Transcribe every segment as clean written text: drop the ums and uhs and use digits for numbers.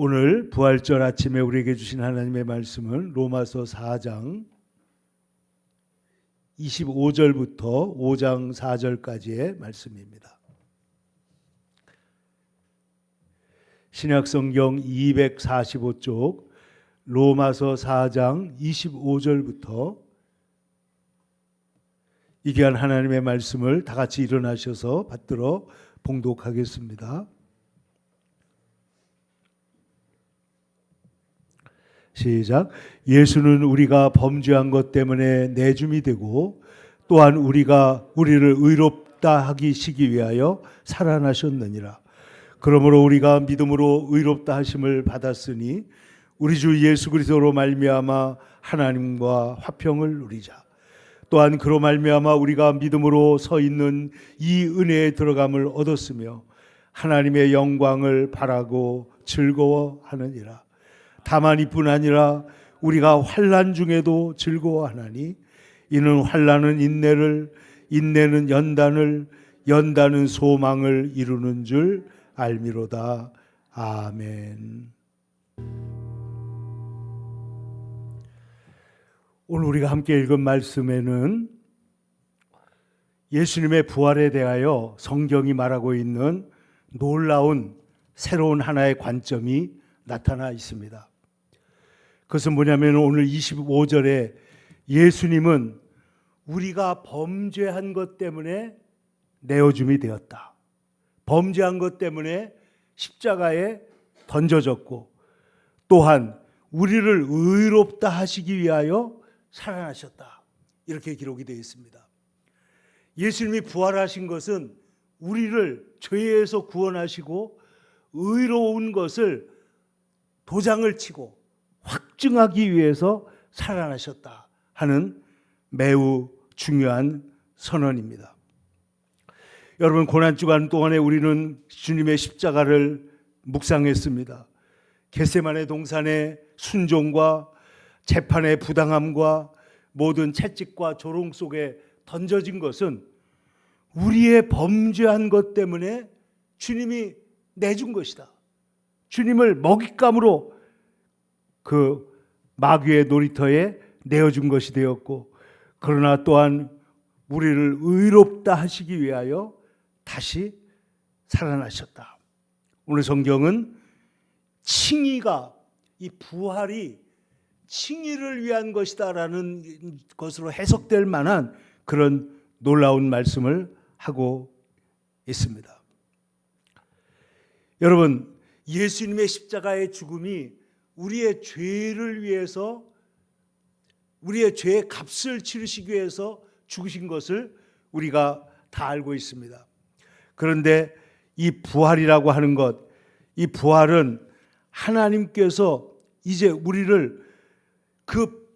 오늘 부활절 아침에 우리에게 주신 하나님의 말씀은 로마서 4장 25절부터 5장 4절까지의 말씀입니다. 신약성경 245쪽 로마서 4장 25절부터 이 귀한 하나님의 말씀을 다 같이 일어나셔서 받들어 봉독하겠습니다. 시작. 예수는 우리가 범죄한 것 때문에 내줌이 되고 또한 우리를 의롭다 하시기 위하여 살아나셨느니라. 그러므로 우리가 믿음으로 의롭다 하심을 받았으니 우리 주 예수 그리스도로 말미암아 하나님과 화평을 누리자. 또한 그로 말미암아 우리가 믿음으로 서 있는 이 은혜에 들어감을 얻었으며 하나님의 영광을 바라고 즐거워하느니라. 다만 이뿐 아니라 우리가 환난 중에도 즐거워하나니 이는 환난은 인내를, 인내는 연단을, 연단은 소망을 이루는 줄 알미로다. 아멘. 오늘 우리가 함께 읽은 말씀에는 예수님의 부활에 대하여 성경이 말하고 있는 놀라운 새로운 하나의 관점이 나타나 있습니다. 그것은 뭐냐면 오늘 25절에 예수님은 우리가 범죄한 것 때문에 내어줌이 되었다. 범죄한 것 때문에 십자가에 던져졌고 또한 우리를 의롭다 하시기 위하여 살아나셨다. 이렇게 기록이 되어 있습니다. 예수님이 부활하신 것은 우리를 죄에서 구원하시고 의로운 것을 도장을 치고 확증하기 위해서 살아나셨다 하는 매우 중요한 선언입니다. 여러분, 고난주간 동안에 우리는 주님의 십자가를 묵상했습니다. 겟세마네 동산의 순종과 재판의 부당함과 모든 채찍과 조롱 속에 던져진 것은 우리의 범죄한 것 때문에 주님이 내준 것이다. 주님을 먹잇감으로 그 마귀의 놀이터에 내어준 것이 되었고, 그러나 또한 우리를 의롭다 하시기 위하여 다시 살아나셨다. 오늘 성경은 칭의가, 이 부활이 칭의를 위한 것이다라는 것으로 해석될 만한 그런 놀라운 말씀을 하고 있습니다. 여러분, 예수님의 십자가의 죽음이 우리의 죄를 위해서, 우리의 죄의 값을 치르시기 위해서 죽으신 것을 우리가 다 알고 있습니다. 그런데 이 부활이라고 하는 것, 이 부활은 하나님께서 이제 우리를 그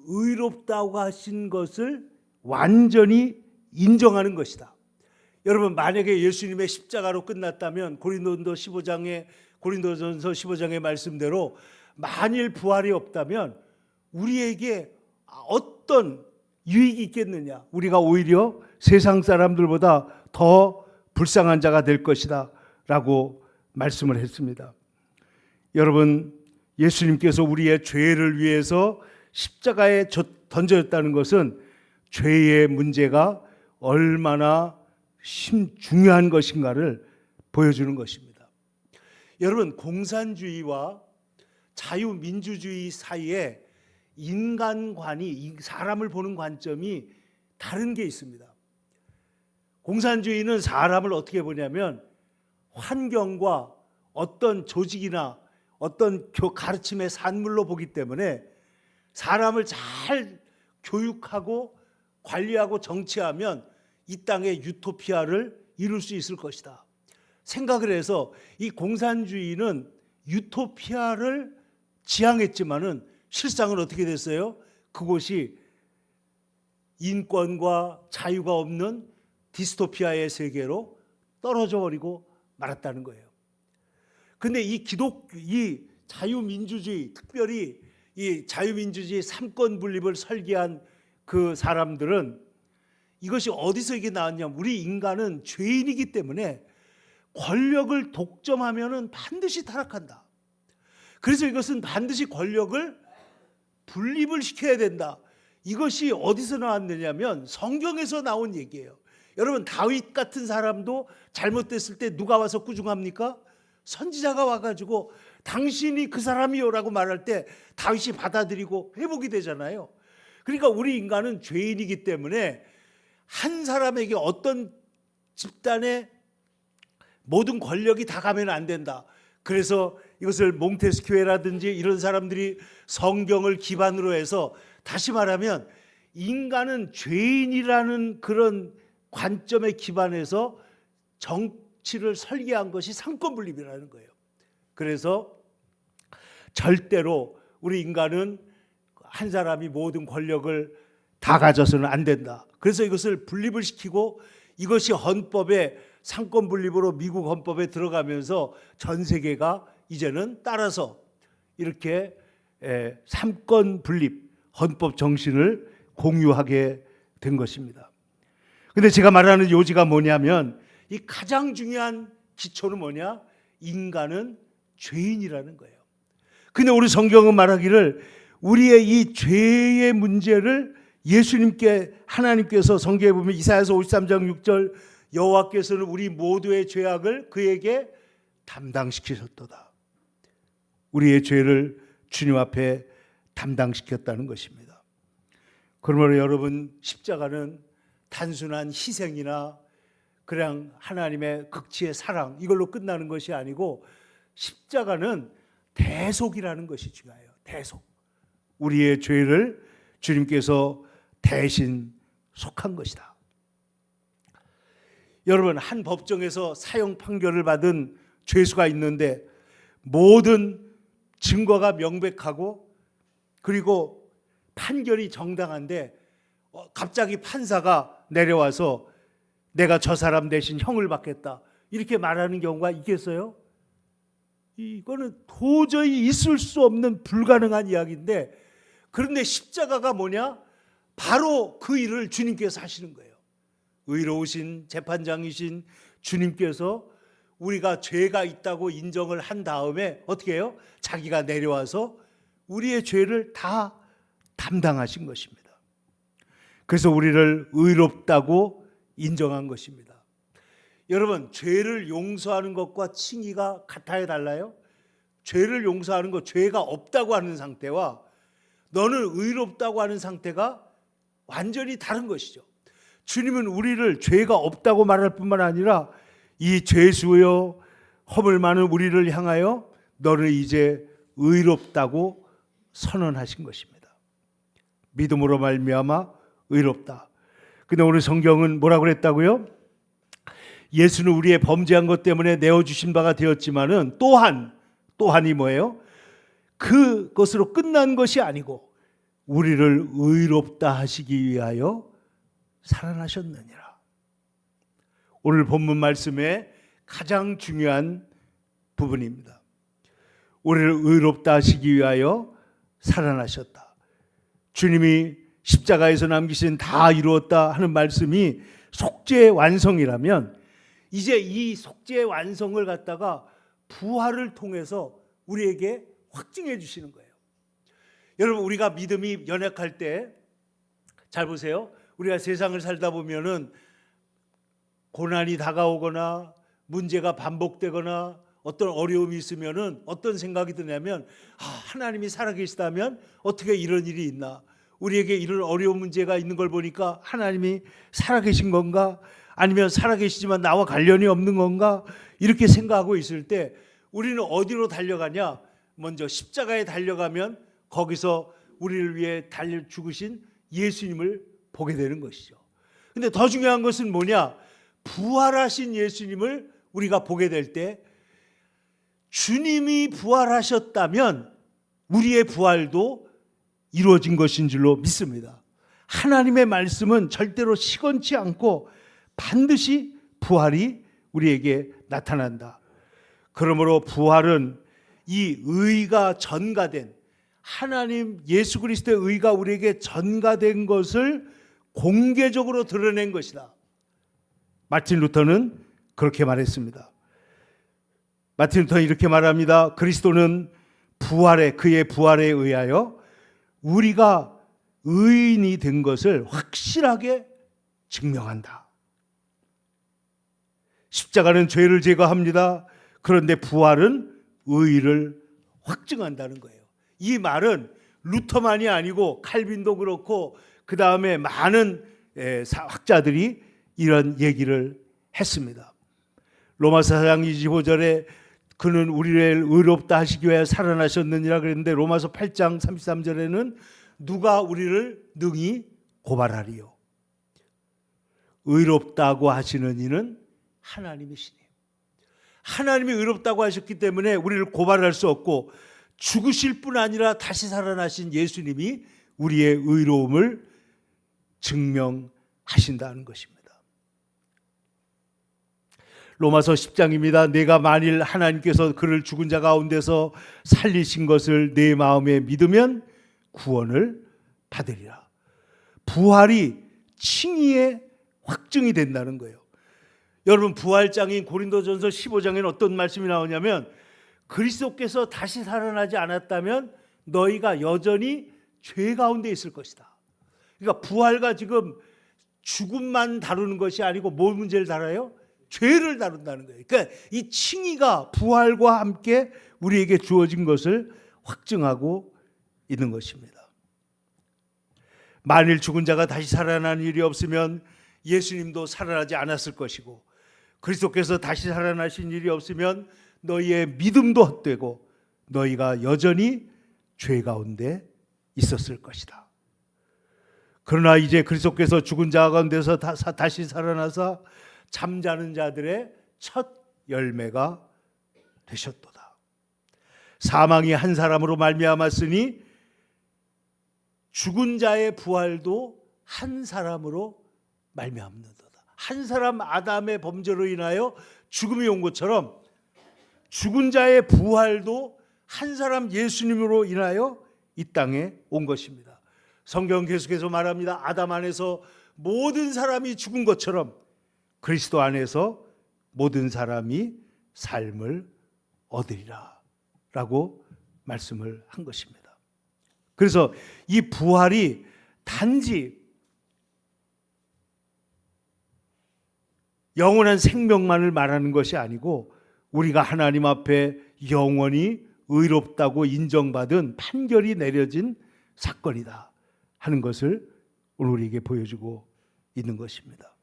의롭다고 하신 것을 완전히 인정하는 것이다. 여러분, 만약에 예수님의 십자가로 끝났다면 고린도전서 15장의 말씀대로 만일 부활이 없다면 우리에게 어떤 유익이 있겠느냐? 우리가 오히려 세상 사람들보다 더 불쌍한 자가 될 것이다 라고 말씀을 했습니다. 여러분, 예수님께서 우리의 죄를 위해서 십자가에 던져졌다는 것은 죄의 문제가 얼마나 중요한 것인가를 보여주는 것입니다. 여러분, 공산주의와 자유민주주의 사이에 인간관이, 사람을 보는 관점이 다른 게 있습니다. 공산주의는 사람을 어떻게 보냐면 환경과 어떤 조직이나 어떤 가르침의 산물로 보기 때문에 사람을 잘 교육하고 관리하고 정치하면 이 땅의 유토피아를 이룰 수 있을 것이다 생각을 해서 이 공산주의는 유토피아를 지향했지만은 실상은 어떻게 됐어요? 그곳이 인권과 자유가 없는 디스토피아의 세계로 떨어져 버리고 말았다는 거예요. 근데 이 자유민주주의, 특별히 이 자유민주주의 삼권 분립을 설계한 그 사람들은 이것이 어디서 이게 나왔냐면 우리 인간은 죄인이기 때문에 권력을 독점하면은 반드시 타락한다. 그래서 이것은 반드시 권력을 분립을 시켜야 된다. 이것이 어디서 나왔느냐면 성경에서 나온 얘기예요. 여러분, 다윗 같은 사람도 잘못됐을 때 누가 와서 꾸중합니까? 선지자가 와가지고 당신이 그 사람이요라고 말할 때 다윗이 받아들이고 회복이 되잖아요. 그러니까 우리 인간은 죄인이기 때문에 한 사람에게 어떤 집단의 모든 권력이 다 가면 안 된다. 그래서 이것을 몽테스큐에라든지 이런 사람들이 성경을 기반으로 해서, 다시 말하면 인간은 죄인이라는 그런 관점에 기반해서 정치를 설계한 것이 삼권분립이라는 거예요. 그래서 절대로 우리 인간은 한 사람이 모든 권력을 다 가져서는 안 된다. 그래서 이것을 분립을 시키고, 이것이 헌법에 상권분립으로 미국 헌법에 들어가면서 전 세계가 이제는 따라서 이렇게 삼권분립 헌법 정신을 공유하게 된 것입니다. 그런데 제가 말하는 요지가 뭐냐면, 이 가장 중요한 기초는 뭐냐? 인간은 죄인이라는 거예요. 근데 우리 성경은 말하기를 우리의 이 죄의 문제를 예수님께, 하나님께서 성경에 보면 이사야서 53장 6절, 여호와께서는 우리 모두의 죄악을 그에게 담당시키셨도다. 우리의 죄를 주님 앞에 담당시켰다는 것입니다. 그러므로 여러분, 십자가는 단순한 희생이나 그냥 하나님의 극치의 사랑, 이걸로 끝나는 것이 아니고, 십자가는 대속이라는 것이 중요해요. 대속. 우리의 죄를 주님께서 대신 속한 것이다. 여러분, 한 법정에서 사형 판결을 받은 죄수가 있는데 모든 증거가 명백하고 그리고 판결이 정당한데 갑자기 판사가 내려와서 내가 저 사람 대신 형을 받겠다, 이렇게 말하는 경우가 있겠어요? 이거는 도저히 있을 수 없는 불가능한 이야기인데, 그런데 십자가가 뭐냐? 바로 그 일을 주님께서 하시는 거예요. 의로우신 재판장이신 주님께서 우리가 죄가 있다고 인정을 한 다음에 어떻게 해요? 자기가 내려와서 우리의 죄를 다 담당하신 것입니다. 그래서 우리를 의롭다고 인정한 것입니다. 여러분, 죄를 용서하는 것과 칭의가 같아야 달라요? 죄를 용서하는 것, 죄가 없다고 하는 상태와 너는 의롭다고 하는 상태가 완전히 다른 것이죠. 주님은 우리를 죄가 없다고 말할 뿐만 아니라 이 죄수여 허물 많은 우리를 향하여 너를 이제 의롭다고 선언하신 것입니다. 믿음으로 말미암아 의롭다. 근데 오늘 성경은 뭐라고 그랬다고요? 예수는 우리의 범죄한 것 때문에 내어주신 바가 되었지만은 또한이 뭐예요? 그것으로 끝난 것이 아니고 우리를 의롭다 하시기 위하여 살아나셨느니라. 오늘 본문 말씀의 가장 중요한 부분입니다. 우리를 의롭다 하시기 위하여 살아나셨다. 주님이 십자가에서 남기신 다 이루었다 하는 말씀이 속죄의 완성이라면, 이제 이 속죄의 완성을 갖다가 부활을 통해서 우리에게 확증해 주시는 거예요. 여러분, 우리가 믿음이 연약할 때 잘 보세요. 우리가 세상을 살다 보면은 고난이 다가오거나 문제가 반복되거나 어떤 어려움이 있으면은 어떤 생각이 드냐면, 하나님이 살아계시다면 어떻게 이런 일이 있나? 우리에게 이런 어려운 문제가 있는 걸 보니까 하나님이 살아계신 건가? 아니면 살아계시지만 나와 관련이 없는 건가? 이렇게 생각하고 있을 때 우리는 어디로 달려가냐? 먼저 십자가에 달려가면 거기서 우리를 위해 달려 죽으신 예수님을 보게 되는 것이죠. 근데 더 중요한 것은 뭐냐? 부활하신 예수님을 우리가 보게 될 때, 주님이 부활하셨다면 우리의 부활도 이루어진 것인 줄로 믿습니다. 하나님의 말씀은 절대로 시건치 않고 반드시 부활이 우리에게 나타난다. 그러므로 부활은 이 의가 전가된, 하나님 예수 그리스도의 의가 우리에게 전가된 것을 공개적으로 드러낸 것이다. 마틴 루터는 그렇게 말했습니다. 마틴 루터는 이렇게 말합니다. 그리스도는 그의 부활에 의하여 우리가 의인이 된 것을 확실하게 증명한다. 십자가는 죄를 제거합니다. 그런데 부활은 의를 확증한다는 거예요. 이 말은 루터만이 아니고 칼빈도 그렇고 그 다음에 많은 학자들이 이런 얘기를 했습니다. 로마서 4장 25절에 그는 우리를 의롭다 하시기 위하여 살아나셨느니라 그랬는데 로마서 8장 33절에는 누가 우리를 능히 고발하리요. 의롭다고 하시는 이는 하나님이시니 하나님이 의롭다고 하셨기 때문에 우리를 고발할 수 없고 죽으실 뿐 아니라 다시 살아나신 예수님이 우리의 의로움을 증명하신다는 것입니다. 로마서 10장입니다. 내가 만일 하나님께서 그를 죽은 자 가운데서 살리신 것을 내 마음에 믿으면 구원을 받으리라. 부활이 칭의의 확증이 된다는 거예요. 여러분, 부활장인 고린도전서 15장에는 어떤 말씀이 나오냐면 그리스도께서 다시 살아나지 않았다면 너희가 여전히 죄 가운데 있을 것이다. 그러니까 부활과 지금 죽음만 다루는 것이 아니고 뭘 문제를 다뤄요? 죄를 다룬다는 거예요. 그러니까 이 칭의가 부활과 함께 우리에게 주어진 것을 확증하고 있는 것입니다. 만일 죽은 자가 다시 살아나는 일이 없으면 예수님도 살아나지 않았을 것이고 그리스도께서 다시 살아나신 일이 없으면 너희의 믿음도 헛되고 너희가 여전히 죄 가운데 있었을 것이다. 그러나 이제 그리스도께서 죽은 자 가운데서 다시 살아나사 잠자는 자들의 첫 열매가 되셨도다. 사망이 한 사람으로 말미암았으니 죽은 자의 부활도 한 사람으로 말미암는도다. 한 사람 아담의 범죄로 인하여 죽음이 온 것처럼 죽은 자의 부활도 한 사람 예수님으로 인하여 이 땅에 온 것입니다. 성경 계속해서 말합니다. 아담 안에서 모든 사람이 죽은 것처럼 그리스도 안에서 모든 사람이 삶을 얻으리라 라고 말씀을 한 것입니다. 그래서 이 부활이 단지 영원한 생명만을 말하는 것이 아니고 우리가 하나님 앞에 영원히 의롭다고 인정받은 판결이 내려진 사건이다 하는 것을 오늘 우리에게 보여주고 있는 것입니다.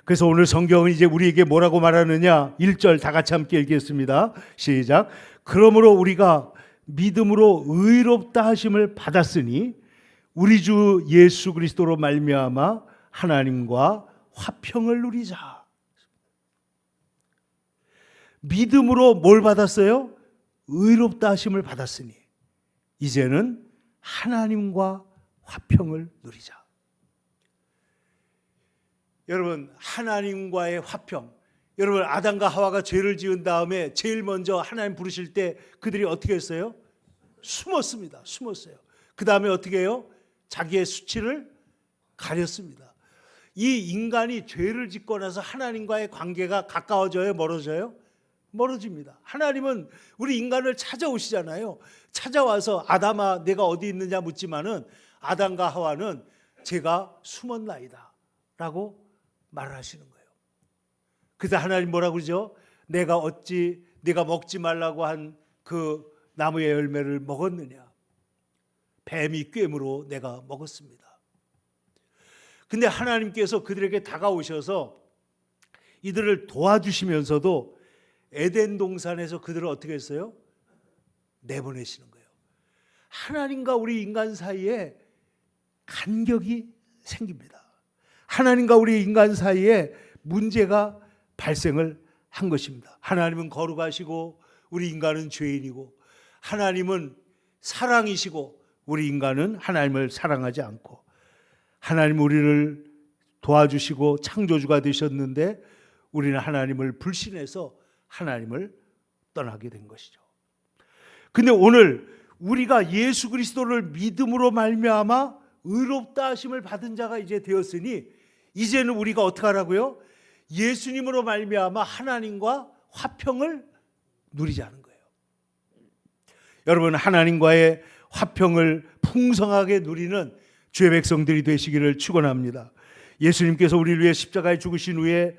그래서 오늘 성경은 이제 우리에게 뭐라고 말하느냐? 1절 다 같이 함께 읽겠습니다. 시작. 그러므로 우리가 믿음으로 의롭다 하심을 받았으니 우리 주 예수 그리스도로 말미암아 하나님과 화평을 누리자. 믿음으로 뭘 받았어요? 의롭다 하심을 받았으니 이제는 하나님과 화평을 누리자. 여러분, 하나님과의 화평. 여러분, 아담과 하와가 죄를 지은 다음에 제일 먼저 하나님 부르실 때 그들이 어떻게 했어요? 숨었습니다. 숨었어요. 그 다음에 어떻게 해요? 자기의 수치를 가렸습니다. 이 인간이 죄를 짓고 나서 하나님과의 관계가 가까워져요? 멀어져요? 멀어집니다. 하나님은 우리 인간을 찾아오시잖아요. 찾아와서 아담아 내가 어디 있느냐 묻지만은 아담과 하와는 제가 숨었나이다 라고 말을 하시는 거예요. 그래서 하나님 뭐라고 그러죠? 내가 어찌 네가 먹지 말라고 한 그 나무의 열매를 먹었느냐? 뱀이 꿰므로 내가 먹었습니다. 근데 하나님께서 그들에게 다가오셔서 이들을 도와주시면서도 에덴 동산에서 그들을 어떻게 했어요? 내보내시는 거예요. 하나님과 우리 인간 사이에 간격이 생깁니다. 하나님과 우리 인간 사이에 문제가 발생을 한 것입니다. 하나님은 거룩하시고 우리 인간은 죄인이고 하나님은 사랑이시고 우리 인간은 하나님을 사랑하지 않고 하나님 우리를 도와주시고 창조주가 되셨는데 우리는 하나님을 불신해서 하나님을 떠나게 된 것이죠. 근데 오늘 우리가 예수 그리스도를 믿음으로 말미암아 의롭다 하심을 받은 자가 이제 되었으니 이제는 우리가 어떻게 하라고요? 예수님으로 말미암아 하나님과 화평을 누리자는 거예요. 여러분, 하나님과의 화평을 풍성하게 누리는 주의 백성들이 되시기를 축원합니다. 예수님께서 우리를 위해 십자가에 죽으신 후에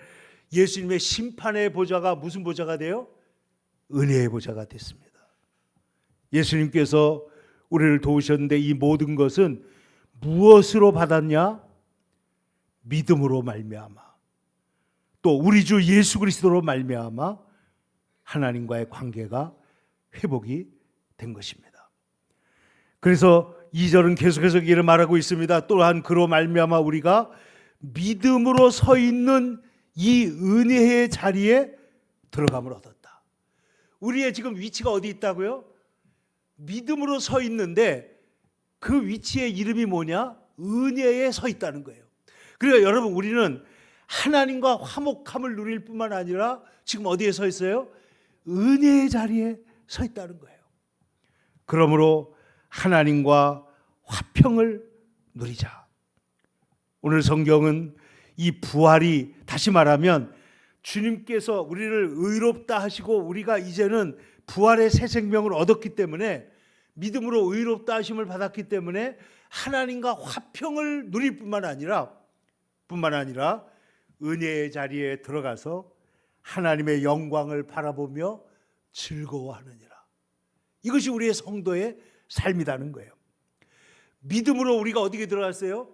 예수님의 심판의 보좌가 무슨 보좌가 돼요? 은혜의 보좌가 됐습니다. 예수님께서 우리를 도우셨는데 이 모든 것은 무엇으로 받았냐? 믿음으로 말미암아, 또 우리 주 예수 그리스도로 말미암아 하나님과의 관계가 회복이 된 것입니다. 그래서 2절은 계속해서 이를 말하고 있습니다. 또한 그로 말미암아 우리가 믿음으로 서 있는 이 은혜의 자리에 들어감을 얻었다. 우리의 지금 위치가 어디 있다고요? 믿음으로 서 있는데 그 위치의 이름이 뭐냐? 은혜에 서 있다는 거예요. 그러니까 여러분, 우리는 하나님과 화목함을 누릴 뿐만 아니라 지금 어디에 서 있어요? 은혜의 자리에 서 있다는 거예요. 그러므로 하나님과 화평을 누리자. 오늘 성경은 이 부활이, 다시 말하면 주님께서 우리를 의롭다 하시고 우리가 이제는 부활의 새 생명을 얻었기 때문에, 믿음으로 의롭다 하심을 받았기 때문에 하나님과 화평을 누릴 뿐만 아니라 은혜의 자리에 들어가서 하나님의 영광을 바라보며 즐거워하느니라. 이것이 우리의 성도의 삶이라는 거예요. 믿음으로 우리가 어디에 들어갔어요?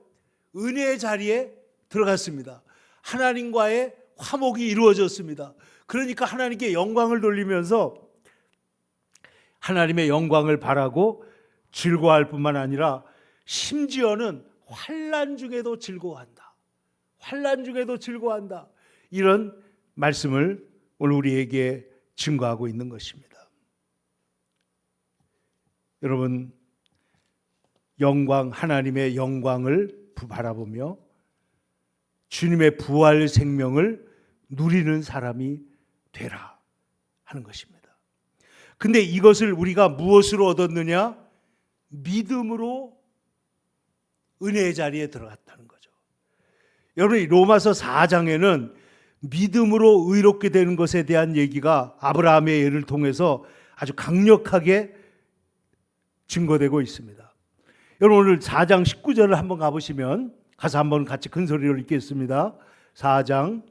은혜의 자리에 들어갔습니다. 하나님과의 화목이 이루어졌습니다. 그러니까 하나님께 영광을 돌리면서 하나님의 영광을 바라고 즐거워할 뿐만 아니라 심지어는 환난 중에도 즐거워한다. 환난 중에도 즐거워한다. 이런 말씀을 오늘 우리에게 증거하고 있는 것입니다. 여러분, 영광, 하나님의 영광을 바라보며 주님의 부활 생명을 누리는 사람이 되라 하는 것입니다. 근데 이것을 우리가 무엇으로 얻었느냐? 믿음으로 은혜의 자리에 들어갔다는 거죠. 여러분, 로마서 4장에는 믿음으로 의롭게 되는 것에 대한 얘기가 아브라함의 예를 통해서 아주 강력하게 증거되고 있습니다. 여러분, 오늘 4장 19절을 한번 가보시면, 가서 한번 같이 큰 소리로 읽겠습니다. 4장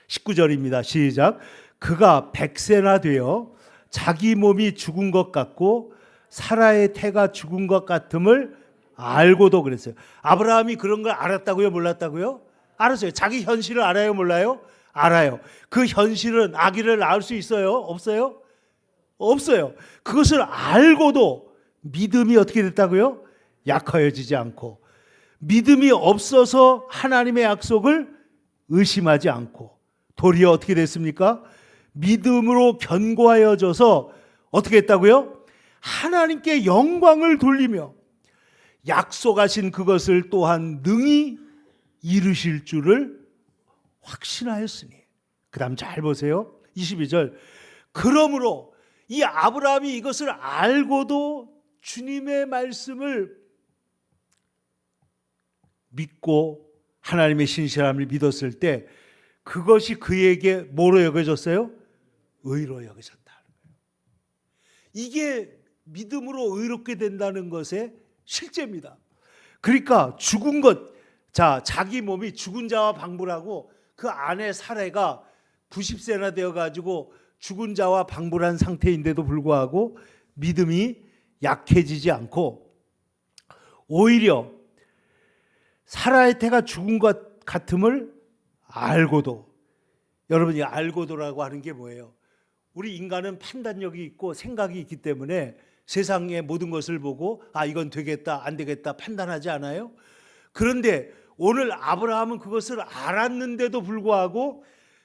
19절입니다. 시작. 그가 100세나 되어 자기 몸이 죽은 것 같고 사라의 태가 죽은 것 같음을 알고도, 그랬어요. 아브라함이 그런 걸 알았다고요? 몰랐다고요? 알았어요. 자기 현실을 알아요? 몰라요? 알아요. 그 현실은 아기를 낳을 수 있어요? 없어요? 없어요. 그것을 알고도 믿음이 어떻게 됐다고요? 약하여지지 않고, 믿음이 없어서 하나님의 약속을 의심하지 않고, 도리어 어떻게 됐습니까? 믿음으로 견고하여져서 어떻게 했다고요? 하나님께 영광을 돌리며 약속하신 그것을 또한 능히 이루실 줄을 확신하였으니. 그 다음 잘 보세요. 22절. 그러므로 이 아브라함이 이것을 알고도 주님의 말씀을 믿고 하나님의 신실함을 믿었을 때 그것이 그에게 뭐로 여겨졌어요? 의로 여겨졌다. 이게 믿음으로 의롭게 된다는 것의 실제입니다. 그러니까 죽은 것, 자기 몸이 죽은 자와 방불하고 그 안에 사례가 90세나 되어가지고 죽은 자와 방불한 상태인데도 불구하고 믿음이 약해지지 않고 오히려 사라의 태가 죽은 것 같음을 알고도, 여러분이 알고도라고 하는 게 뭐예요? 우리 인간은 판단력이 있고 생각이 있기 때문에 세상의 모든 것을 보고 이건 되겠다 안 되겠다 판단하지 않아요? 그런데 오늘 아브라함은 그것을 알았는데도 불구하고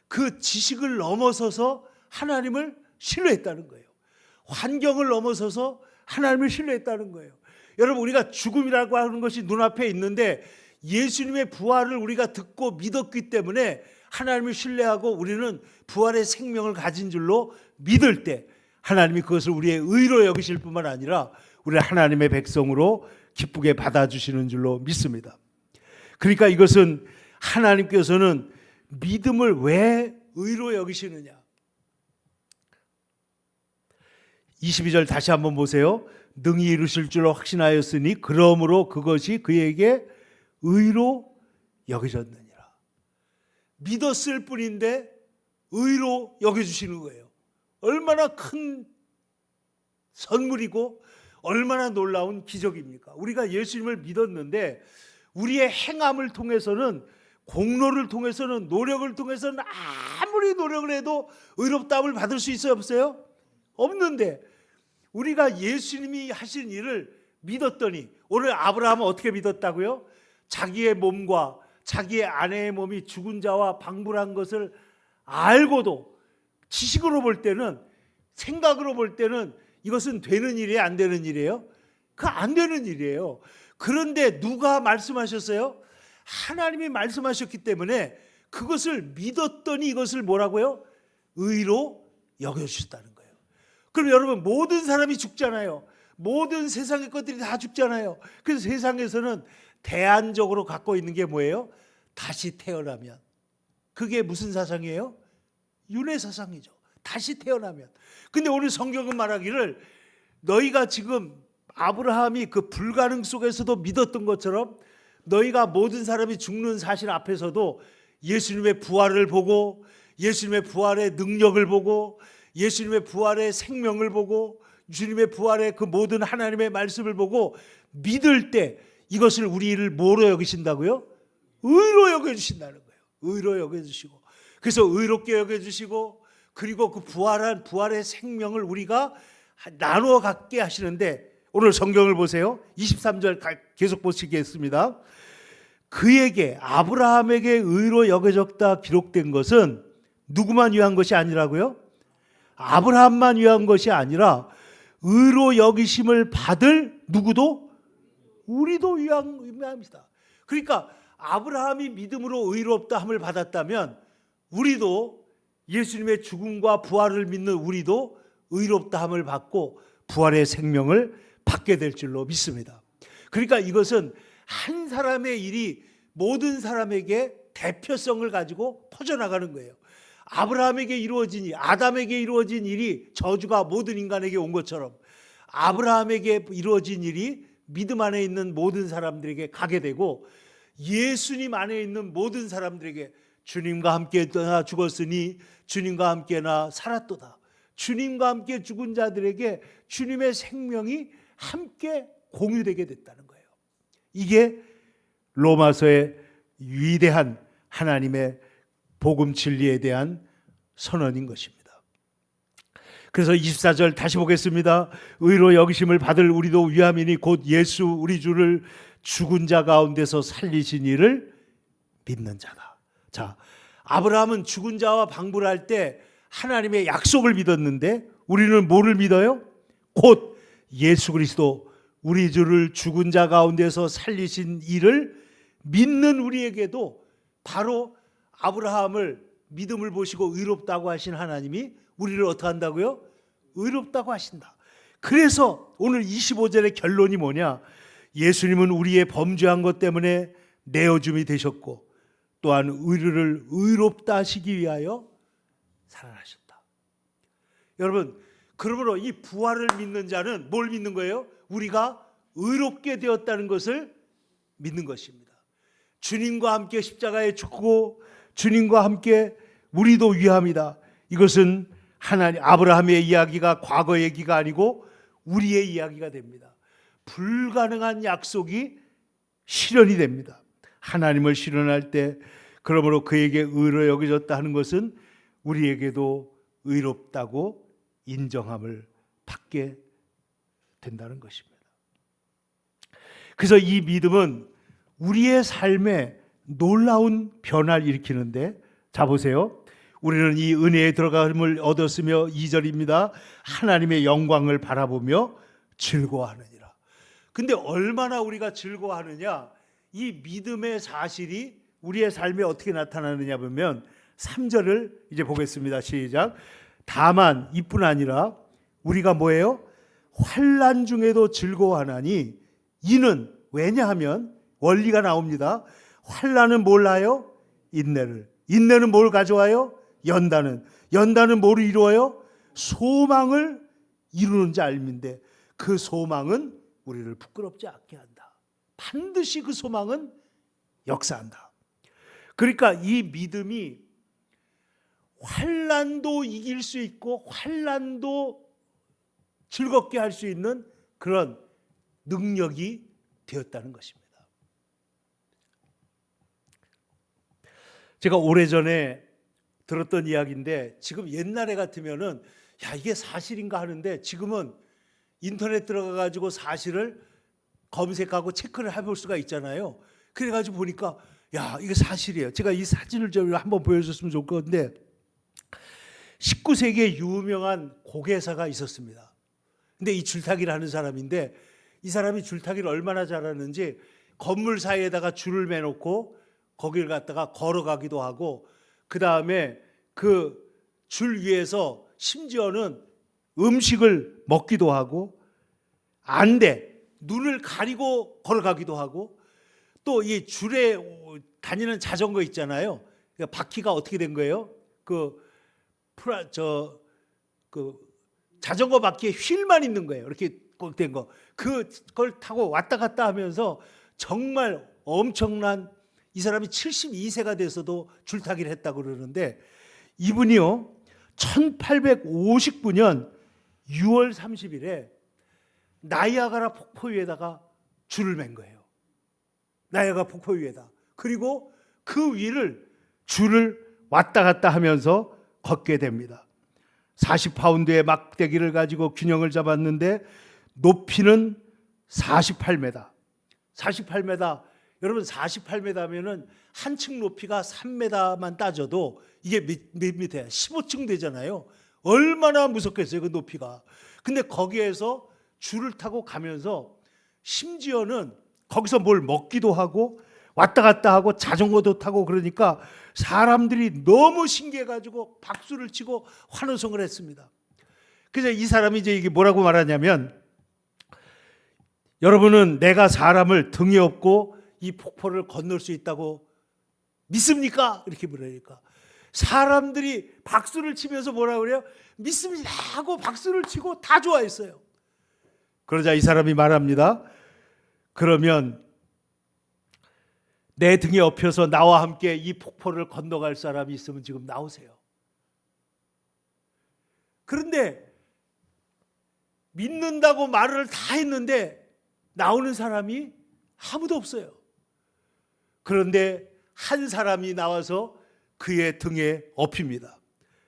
그 지식을 넘어서서 하나님을 신뢰했다는 거예요. 환경을 넘어서서 하나님을 신뢰했다는 거예요. 여러분, 우리가 죽음이라고 하는 것이 눈앞에 있는데 예수님의 부활을 우리가 듣고 믿었기 때문에 하나님을 신뢰하고 우리는 부활의 생명을 가진 줄로 믿을 때 하나님이 그것을 우리의 의로 여기실 뿐만 아니라 우리 하나님의 백성으로 기쁘게 받아주시는 줄로 믿습니다. 그러니까 이것은 하나님께서는 믿음을 왜 의로 여기시느냐? 22절 다시 한번 보세요. 능히 이루실 줄로 확신하였으니 그러므로 그것이 그에게 의로 여겨졌느니라. 믿었을 뿐인데 의로 여겨주시는 거예요. 얼마나 큰 선물이고 얼마나 놀라운 기적입니까? 우리가 예수님을 믿었는데 우리의 행함을 통해서는, 공로를 통해서는, 노력을 통해서는 아무리 노력을 해도 의롭다함을 받을 수 있어요, 없어요? 없는데 우리가 예수님이 하신 일을 믿었더니, 오늘 아브라함은 어떻게 믿었다고요? 자기의 몸과 자기의 아내의 몸이 죽은 자와 방불한 것을 알고도, 지식으로 볼 때는, 생각으로 볼 때는 이것은 되는 일이에요, 안 되는 일이에요? 그 안 되는 일이에요. 그런데 누가 말씀하셨어요? 하나님이 말씀하셨기 때문에 그것을 믿었더니 이것을 뭐라고요? 의로 여겨주셨다는 거예요. 그럼 여러분, 모든 사람이 죽잖아요. 모든 세상의 것들이 다 죽잖아요. 그래서 세상에서는 대안적으로 갖고 있는 게 뭐예요? 다시 태어나면. 그게 무슨 사상이에요? 윤회 사상이죠. 다시 태어나면. 근데 오늘 성경은 말하기를 너희가 지금 아브라함이 그 불가능 속에서도 믿었던 것처럼 너희가 모든 사람이 죽는 사실 앞에서도 예수님의 부활을 보고, 예수님의 부활의 능력을 보고, 예수님의 부활의 생명을 보고, 주님의 부활의 그 모든 하나님의 말씀을 보고 믿을 때 이것을 우리를 뭐로 여기신다고요? 의로 여겨주신다는 거예요. 의로 여겨주시고, 그래서 의롭게 여겨주시고, 그리고 그 부활한 부활의 생명을 우리가 나누어 갖게 하시는데, 오늘 성경을 보세요. 23절 계속 보시겠습니다. 그에게, 아브라함에게 의로 여겨졌다 기록된 것은 누구만 위한 것이 아니라고요? 아브라함만 위한 것이 아니라 의로 여기심을 받을 누구도, 우리도 위함이다. 그러니까 아브라함이 믿음으로 의롭다 함을 받았다면 우리도, 예수님의 죽음과 부활을 믿는 우리도 의롭다 함을 받고 부활의 생명을 받게 될 줄로 믿습니다. 그러니까 이것은 한 사람의 일이 모든 사람에게 대표성을 가지고 퍼져나가는 거예요. 아브라함에게 이루어진 일, 아담에게 이루어진 일이 저주가 모든 인간에게 온 것처럼 아브라함에게 이루어진 일이 믿음 안에 있는 모든 사람들에게 가게 되고, 예수님 안에 있는 모든 사람들에게 주님과 함께 나 죽었으니 주님과 함께 나 살았도다. 주님과 함께 죽은 자들에게 주님의 생명이 함께 공유되게 됐다는 거예요. 이게 로마서의 위대한 하나님의 복음 진리에 대한 선언인 것입니다. 그래서 24절 다시 보겠습니다. 의로 여기심을 받을 우리도 위함이니 곧 예수 우리 주를 죽은 자 가운데서 살리신 이를 믿는 자다. 자, 아브라함은 죽은 자와 방불할 때 하나님의 약속을 믿었는데 우리는 뭐를 믿어요? 곧 예수 그리스도 우리 주를 죽은 자 가운데서 살리신 이를 믿는 우리에게도 바로 아브라함을 믿음을 보시고 의롭다고 하신 하나님이 우리를 어떻게 한다고요? 의롭다고 하신다. 그래서 오늘 25절의 결론이 뭐냐? 예수님은 우리의 범죄한 것 때문에 내어줌이 되셨고 또한 우리를 의롭다 하시기 위하여 살아나셨다. 여러분, 그러므로 이 부활을 믿는 자는 뭘 믿는 거예요? 우리가 의롭게 되었다는 것을 믿는 것입니다. 주님과 함께 십자가에 죽고 주님과 함께 우리도 위함이다. 이것은 하나님, 아브라함의 이야기가 과거 얘기가 아니고 우리의 이야기가 됩니다. 불가능한 약속이 실현이 됩니다. 하나님을 실현할 때, 그러므로 그에게 의로 여겨졌다 하는 것은 우리에게도 의롭다고 인정함을 받게 된다는 것입니다. 그래서 이 믿음은 우리의 삶에 놀라운 변화를 일으키는데, 자 보세요. 우리는 이 은혜에 들어감을 얻었으며 2절입니다. 하나님의 영광을 바라보며 즐거워하느니라. 근데 얼마나 우리가 즐거워하느냐? 이 믿음의 사실이 우리의 삶에 어떻게 나타나느냐 보면 3절을 이제 보겠습니다. 시작. 다만 이뿐 아니라 우리가 뭐예요? 환난 중에도 즐거워하나니 이는, 왜냐하면 원리가 나옵니다. 환난은 뭘 낳아요? 인내를. 인내는 뭘 가져와요? 연단은. 연단은 뭘 이루어요? 소망을 이루는 자 알민데 그 소망은 우리를 부끄럽지 않게 한다. 반드시 그 소망은 역사한다. 그러니까 이 믿음이 환난도 이길 수 있고 환난도 즐겁게 할 수 있는 그런 능력이 되었다는 것입니다. 제가 오래전에 들었던 이야기인데 지금 옛날에 같으면은 야 이게 사실인가 하는데 지금은 인터넷 들어가 가지고 사실을 검색하고 체크를 해볼 수가 있잖아요. 그래가지고 보니까 야 이게 사실이에요. 제가 이 사진을 좀 한번 보여줬으면 좋을 건데 19세기에 유명한 고개사가 있었습니다. 근데 이 줄타기를 하는 사람인데 이 사람이 줄타기를 얼마나 잘하는지 건물 사이에다가 줄을 매놓고 거기를 갖다가 걸어가기도 하고 그 다음에 그 줄 위에서 심지어는 음식을 먹기도 하고 안 돼. 눈을 가리고 걸어가기도 하고 또 이 줄에 다니는 자전거 있잖아요. 바퀴가 어떻게 된 거예요? 그 자전거 바퀴에 휠만 있는 거예요. 이렇게 꼭 된 거. 그걸 타고 왔다 갔다 하면서 정말 엄청난 이 사람이 72세가 돼서도 줄타기를 했다고 그러는데 이분이요. 1859년 6월 30일에 나이아가라 폭포 위에다가 줄을 맨 거예요. 나이아가라 폭포 위에다. 그리고 그 위를 줄을 왔다 갔다 하면서 걷게 됩니다. 40파운드의 막대기를 가지고 균형을 잡았는데 높이는 48m. 48m. 여러분 48m면은 한 층 높이가 3m만 따져도 이게 몇 미터야? 15층 되잖아요. 얼마나 무섭겠어요, 그 높이가. 근데 거기에서 줄을 타고 가면서 심지어는 거기서 뭘 먹기도 하고 왔다 갔다 하고 자전거도 타고 그러니까 사람들이 너무 신기해가지고 박수를 치고 환호성을 했습니다. 그래서 이 사람이 이제 이게 뭐라고 말하냐면 여러분은 내가 사람을 등에 업고 이 폭포를 건널 수 있다고 믿습니까? 이렇게 물으니까 사람들이 박수를 치면서 뭐라고 그래요? 믿습니다 하고 박수를 치고 다 좋아했어요. 그러자 이 사람이 말합니다. 그러면 내 등에 업혀서 나와 함께 이 폭포를 건너갈 사람이 있으면 지금 나오세요. 그런데 믿는다고 말을 다 했는데 나오는 사람이 아무도 없어요. 그런데 한 사람이 나와서 그의 등에 업힙니다.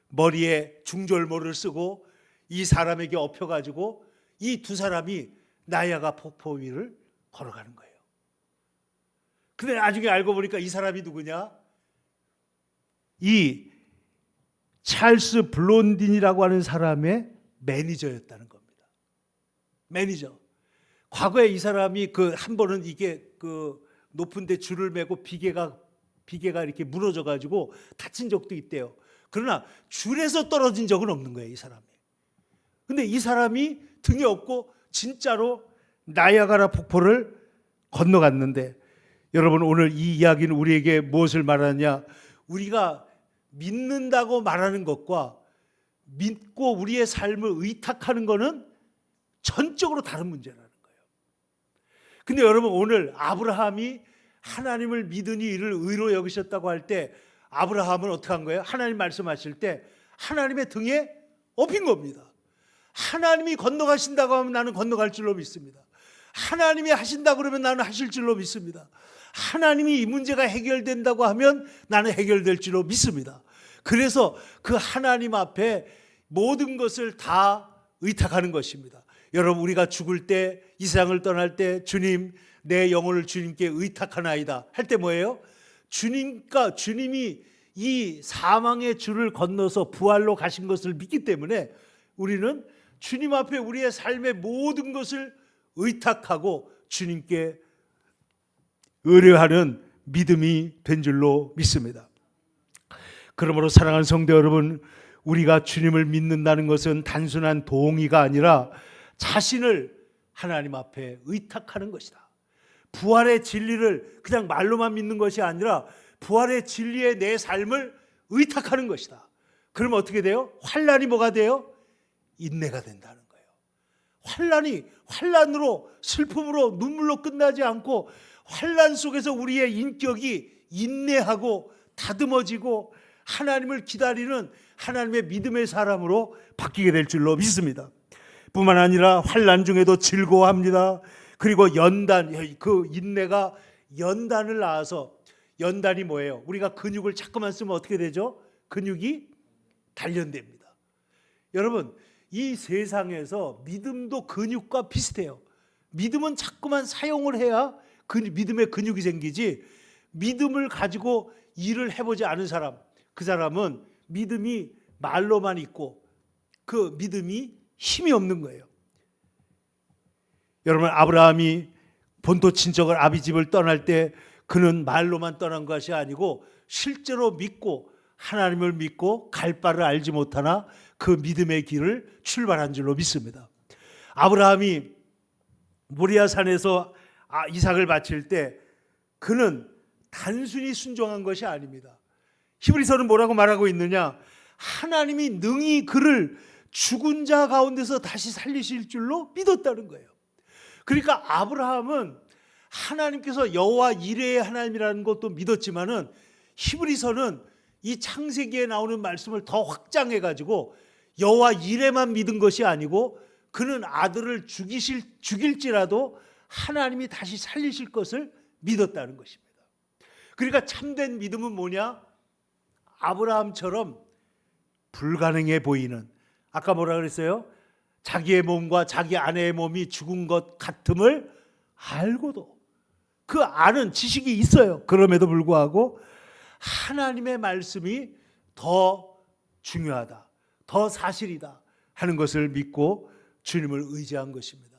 머리에 중절모를 쓰고 이 사람에게 업혀가지고 이 두 사람이 나이아가라 폭포 위를 걸어가는 거예요. 근데 나중에 알고 보니까 이 사람이 누구냐? 이 찰스 블론딘이라고 하는 사람의 매니저였다는 겁니다. 매니저. 과거에 이 사람이 한 번은 이게 높은데 줄을 매고 비계가 이렇게 무너져 가지고 다친 적도 있대요. 그러나 줄에서 떨어진 적은 없는 거예요, 이 사람이. 근데 이 사람이 등에 업고 진짜로 나이아가라 폭포를 건너갔는데 여러분 오늘 이 이야기는 우리에게 무엇을 말하느냐? 우리가 믿는다고 말하는 것과 믿고 우리의 삶을 의탁하는 것은 전적으로 다른 문제라는 거예요. 근데 여러분 오늘 아브라함이 하나님을 믿으니 이를 의로 여기셨다고 할 때 아브라함은 어떻게 한 거예요? 하나님 말씀하실 때 하나님의 등에 업힌 겁니다. 하나님이 건너가신다고 하면 나는 건너갈 줄로 믿습니다. 하나님이 하신다고 그러면 나는 하실 줄로 믿습니다. 하나님이 이 문제가 해결된다고 하면 나는 해결될 줄로 믿습니다. 그래서 그 하나님 앞에 모든 것을 다 의탁하는 것입니다. 여러분 우리가 죽을 때 이 세상을 떠날 때 주님 내 영혼을 주님께 의탁하나이다 할 때 뭐예요? 주님이 이 사망의 줄을 건너서 부활로 가신 것을 믿기 때문에 우리는 주님 앞에 우리의 삶의 모든 것을 의탁하고 주님께 의뢰하는 믿음이 된 줄로 믿습니다. 그러므로 사랑하는 성도 여러분, 우리가 주님을 믿는다는 것은 단순한 동의가 아니라 자신을 하나님 앞에 의탁하는 것이다. 부활의 진리를 그냥 말로만 믿는 것이 아니라 부활의 진리에 내 삶을 의탁하는 것이다. 그러면 어떻게 돼요? 환난이 뭐가 돼요? 인내가 된다는 거예요. 환란으로 슬픔으로 눈물로 끝나지 않고 환란 속에서 우리의 인격이 인내하고 다듬어지고 하나님을 기다리는 하나님의 믿음의 사람으로 바뀌게 될 줄로 믿습니다. 뿐만 아니라 환란 중에도 즐거워합니다. 그리고 연단, 그 인내가 연단을 낳아서, 연단이 뭐예요? 우리가 근육을 자꾸만 쓰면 어떻게 되죠? 근육이 단련됩니다. 여러분, 이 세상에서 믿음도 근육과 비슷해요. 믿음은 자꾸만 사용을 해야 믿음의 근육이 생기지, 믿음을 가지고 일을 해보지 않은 사람, 그 사람은 믿음이 말로만 있고 그 믿음이 힘이 없는 거예요. 여러분, 아브라함이 본토 친척을 아비 집을 떠날 때 그는 말로만 떠난 것이 아니고 실제로 믿고 하나님을 믿고 갈 바를 알지 못하나 그 믿음의 길을 출발한 줄로 믿습니다. 아브라함이 모리아산에서 이삭을 바칠 때 그는 단순히 순종한 것이 아닙니다. 히브리서는 뭐라고 말하고 있느냐? 하나님이 능히 그를 죽은 자 가운데서 다시 살리실 줄로 믿었다는 거예요. 그러니까 아브라함은 하나님께서 여호와 이레의 하나님이라는 것도 믿었지만은 히브리서는 이 창세기에 나오는 말씀을 더 확장해 가지고 여호와 이레만 믿은 것이 아니고 그는 아들을 죽일지라도 하나님이 다시 살리실 것을 믿었다는 것입니다. 그러니까 참된 믿음은 뭐냐? 아브라함처럼 불가능해 보이는, 아까 뭐라 그랬어요? 자기의 몸과 자기 아내의 몸이 죽은 것 같음을 알고도, 그 아는 지식이 있어요. 그럼에도 불구하고 하나님의 말씀이 더 중요하다, 더 사실이다 하는 것을 믿고 주님을 의지한 것입니다.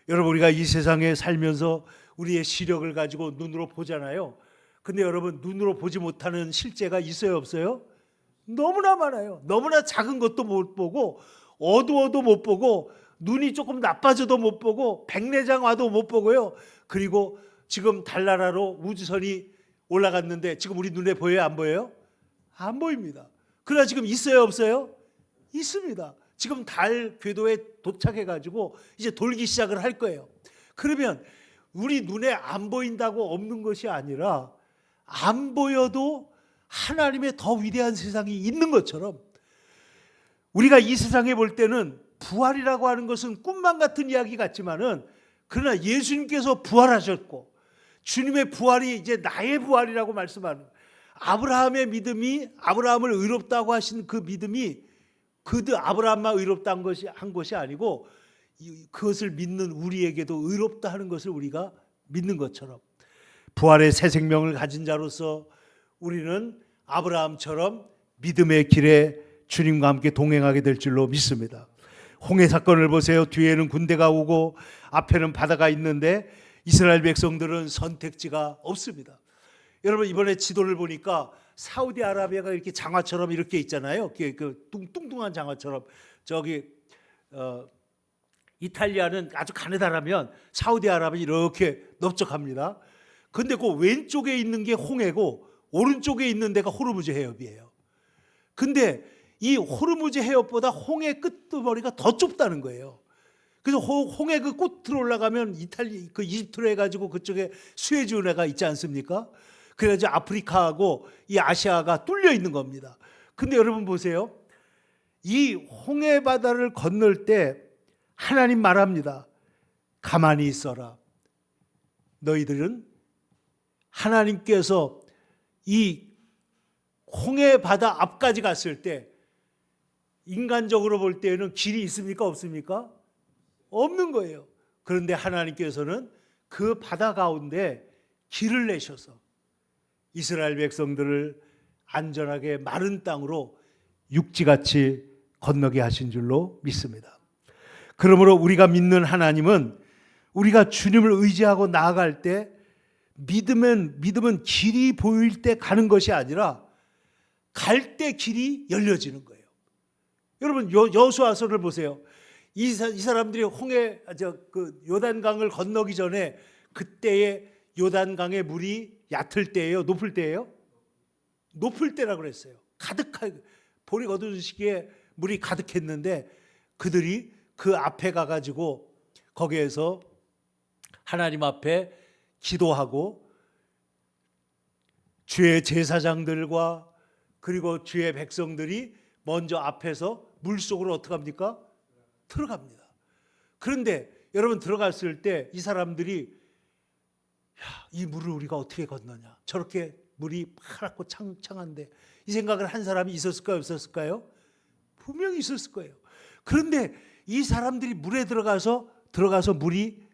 여러분, 우리가 이 세상에 살면서 우리의 시력을 가지고 눈으로 보잖아요. 근데 여러분, 눈으로 보지 못하는 실제가 있어요, 없어요? 너무나 많아요. 너무나 작은 것도 못 보고, 어두워도 못 보고, 눈이 조금 나빠져도 못 보고, 백내장 와도 못 보고요. 그리고 지금 달나라로 우주선이 올라갔는데 지금 우리 눈에 보여요, 안 보여요? 안 보입니다. 그러나 지금 있어요, 없어요? 있습니다. 지금 달 궤도에 도착해가지고 이제 돌기 시작을 할 거예요. 그러면 우리 눈에 안 보인다고 없는 것이 아니라 안 보여도 하나님의 더 위대한 세상이 있는 것처럼 우리가 이 세상에 볼 때는 부활이라고 하는 것은 꿈만 같은 이야기 같지만은 그러나 예수님께서 부활하셨고 주님의 부활이 이제 나의 부활이라고 말씀하는, 아브라함의 믿음이, 아브라함을 의롭다고 하신 그 믿음이 아브라함만 의롭다 한 것이 아니고 그것을 믿는 우리에게도 의롭다 하는 것을 우리가 믿는 것처럼 부활의 새 생명을 가진 자로서 우리는 아브라함처럼 믿음의 길에 주님과 함께 동행하게 될 줄로 믿습니다. 홍해 사건을 보세요. 뒤에는 군대가 오고 앞에는 바다가 있는데 이스라엘 백성들은 선택지가 없습니다. 여러분, 이번에 지도를 보니까 사우디아라비아가 이렇게 장화처럼 이렇게 있잖아요. 그 뚱뚱한 장화처럼. 저기 이탈리아는 아주 가느다라면 사우디아라비아 이렇게 넓적합니다. 근데 그 왼쪽에 있는 게 홍해고 오른쪽에 있는 데가 호르무즈 해협이에요. 근데 이 호르무즈 해협보다 홍해 끝머리가 더 좁다는 거예요. 그래서 홍해 그 끝으로 올라가면 그 이집트로 해가지고 그쪽에 수에즈 운해가 있지 않습니까? 그래가지고 아프리카하고 이 아시아가 뚫려 있는 겁니다. 근데 여러분 보세요. 이 홍해 바다를 건널 때 하나님 말합니다. 가만히 있어라. 너희들은 하나님께서 이 홍해 바다 앞까지 갔을 때 인간적으로 볼 때에는 길이 있습니까? 없습니까? 없는 거예요. 그런데 하나님께서는 그 바다 가운데 길을 내셔서 이스라엘 백성들을 안전하게 마른 땅으로 육지같이 건너게 하신 줄로 믿습니다. 그러므로 우리가 믿는 하나님은 우리가 주님을 의지하고 나아갈 때 믿음은 길이 보일 때 가는 것이 아니라 갈 때 길이 열려지는 거예요. 여러분, 여호수아서를 보세요. 이 사람들이 요단강을 건너기 전에 그때의 요단강의 물이 얕을 때예요, 높을 때예요? 높을 때라고 그랬어요. 가득하게 보리 거두는 시기에 물이 가득했는데 그들이 그 앞에 가가지고 거기에서 하나님 앞에 기도하고 주의 제사장들과 그리고 주의 백성들이 먼저 앞에서 물속으로 어떻게 합니까? 들어갑니다. 그런데 여러분 들어갔을 때 이 사람들이 이 물을 우리가 어떻게 건너냐, 저렇게 물이 파랗고 창창한데, 이 생각을 한 사람이 있었을까요, 없었을까요? 분명히 있었을 거예요. 그런데 이 사람들이 물에 들어가서 물이,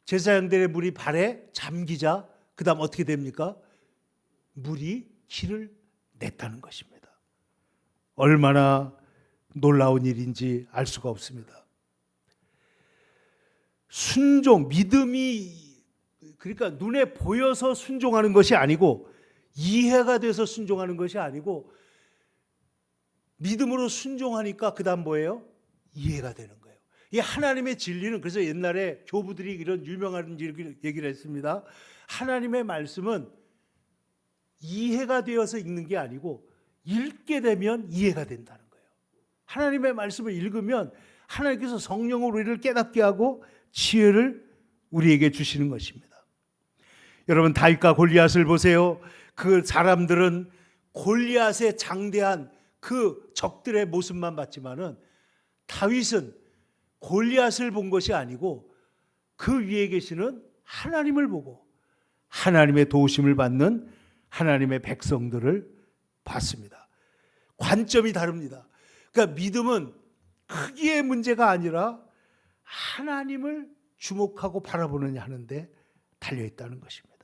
제사장들의 물이 발에 잠기자 그 다음 어떻게 됩니까? 물이 길을 냈다는 것입니다. 얼마나 놀라운 일인지 알 수가 없습니다. 순종, 믿음이, 그러니까 눈에 보여서 순종하는 것이 아니고, 이해가 돼서 순종하는 것이 아니고, 믿음으로 순종하니까 그 다음 뭐예요? 이해가 되는 거예요. 이 하나님의 진리는, 그래서 옛날에 교부들이 이런 유명한 얘기를 했습니다. 하나님의 말씀은 이해가 되어서 읽는 게 아니고 읽게 되면 이해가 된다는 거예요. 하나님의 말씀을 읽으면 하나님께서 성령으로 우리를 깨닫게 하고 지혜를 우리에게 주시는 것입니다. 여러분, 다윗과 골리앗을 보세요. 그 사람들은 골리앗의 장대한 그 적들의 모습만 봤지만은 다윗은 골리앗을 본 것이 아니고 그 위에 계시는 하나님을 보고 하나님의 도우심을 받는 하나님의 백성들을 봤습니다. 관점이 다릅니다. 그러니까 믿음은 크기의 문제가 아니라 하나님을 주목하고 바라보느냐 하는데 달려있다는 것입니다.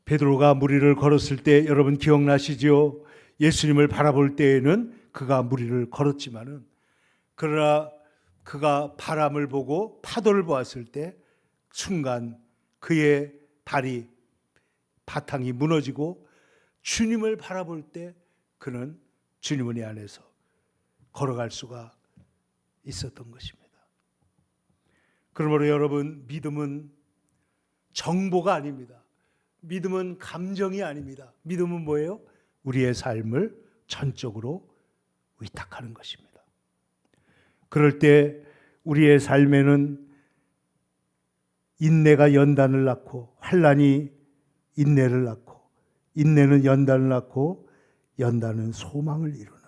베드로가 무리를 걸었을 때 여러분 기억나시죠? 예수님을 바라볼 때에는 그가 무리를 걸었지만은, 그러나 그가 바람을 보고 파도를 보았을 때 순간 그의 바탕이 무너지고 주님을 바라볼 때 그는 주님 은혜 안에서 걸어갈 수가 있었던 것입니다. 그러므로 여러분, 믿음은 정보가 아닙니다. 믿음은 감정이 아닙니다. 믿음은 뭐예요? 우리의 삶을 전적으로 위탁하는 것입니다. 그럴 때 우리의 삶에는 인내가 연단을 낳고, 환난이 인내를 낳고, 인내는 연단을 낳고, 연단은 소망을 이루는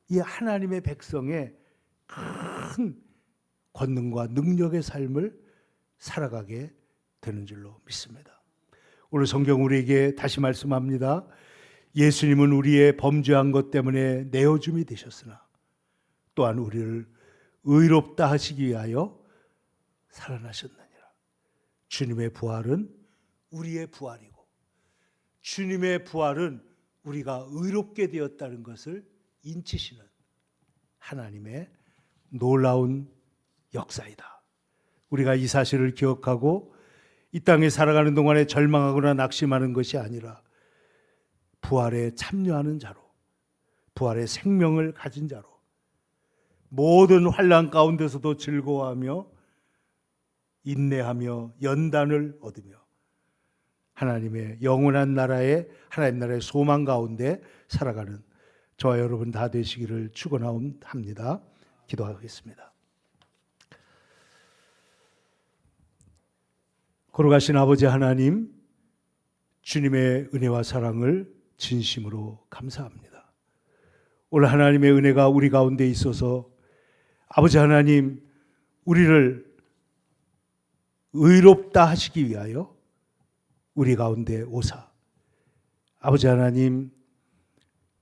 이 하나님의 백성의 큰 권능과 능력의 삶을 살아가게 되는 줄로 믿습니다. 오늘 성경 우리에게 다시 말씀합니다. 예수님은 우리의 범죄한 것 때문에 내어줌이 되셨으나 또한 우리를 의롭다 하시기 위하여 살아나셨느니라. 주님의 부활은 우리의 부활이고, 주님의 부활은 우리가 의롭게 되었다는 것을 인치시는 하나님의 놀라운 역사이다. 우리가 이 사실을 기억하고 이 땅에 살아가는 동안에 절망하거나 낙심하는 것이 아니라 부활에 참여하는 자로, 부활의 생명을 가진 자로, 모든 환난 가운데서도 즐거워하며 인내하며 연단을 얻으며 하나님의 영원한 나라의, 하나님 나라의 소망 가운데 살아가는 저와 여러분 다 되시기를 축원합니다. 기도하겠습니다. 걸어가신 아버지 하나님, 주님의 은혜와 사랑을 진심으로 감사합니다. 오늘 하나님의 은혜가 우리 가운데 있어서 아버지 하나님, 우리를 의롭다 하시기 위하여 우리 가운데 오사 아버지 하나님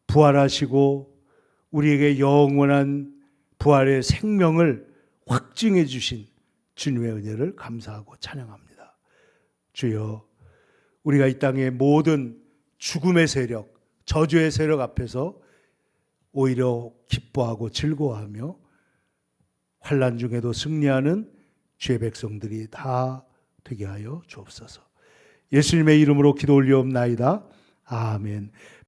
부활하시고 우리에게 영원한 부활의 생명을 확증해 주신 주님의 은혜를 감사하고 찬양합니다. 주여, 우리가 이 땅의 모든 죽음의 세력, 저주의 세력 앞에서 오히려 기뻐하고 즐거워하며 환난 중에도 승리하는 주의 백성들이 다 되게 하여 주옵소서. 예수님의 이름으로 기도 올리옵나이다. 아멘.